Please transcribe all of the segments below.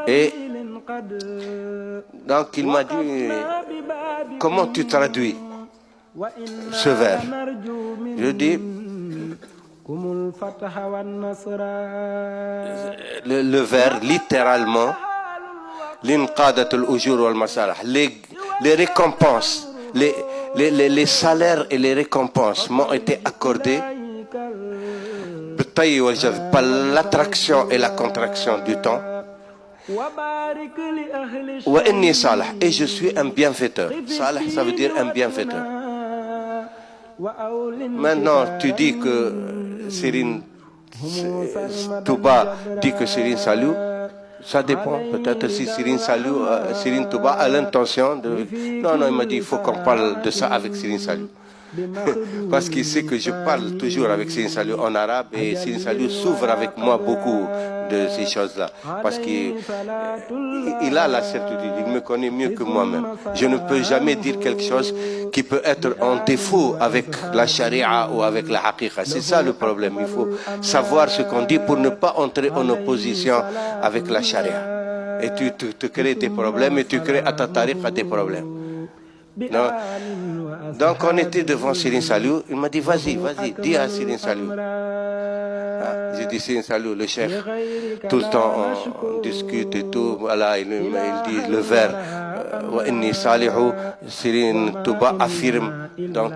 Et donc il m'a dit, comment tu traduis ce vers? Je dis, le vers littéralement, l'inqadatul ujur wal masalah, les récompenses, les salaires et les récompenses m'ont été accordés par l'attraction et la contraction du temps. Et je suis un bienfaiteur. Salih, ça veut dire un bienfaiteur. Maintenant, tu dis que Serigne Touba dit que Serigne Saliou, ça dépend. Peut-être si Serigne Saliou, Serigne Touba a l'intention de... Non, il m'a dit il faut qu'on parle de ça avec Serigne Saliou. Parce qu'il sait que je parle toujours avec Serigne Saliou en arabe et Serigne Saliou s'ouvre avec moi beaucoup de ces choses-là. Parce qu'il a la certitude, il me connaît mieux que moi-même. Je ne peux jamais dire quelque chose qui peut être en défaut avec la charia ou avec la haqiqa. C'est ça le problème. Il faut savoir ce qu'on dit pour ne pas entrer en opposition avec la charia. Et tu te crées des problèmes et tu crées à ta tariqa des problèmes. Non. Donc on était devant Serigne Saliou, il m'a dit vas-y, dis à Serigne Saliou. J'ai dit Serigne Saliou, le chef, tout le temps on discute et tout, voilà, il dit le vers, wa inni salihu, Serigne Touba affirme donc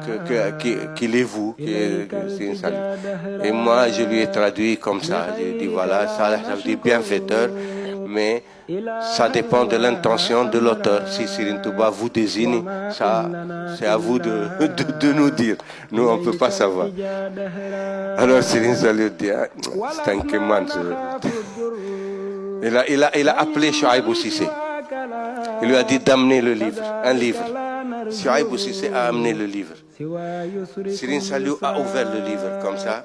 qu'il est vous, qui est Serigne Saliou. Et moi je lui ai traduit comme ça, j'ai dit voilà, ça veut dire bienfaiteur, mais ça dépend de l'intention de l'auteur. Si Serigne Touba vous désigne, ça, c'est à vous de nous dire. Nous, on ne peut pas savoir. Alors Serigne Saliou dit, c'est un kéman. Il a appelé Chouaïbou Cissé. Il lui a dit d'amener le livre, un livre. Chouaïbou Cissé a amené le livre. Serigne Saliou a ouvert le livre comme ça.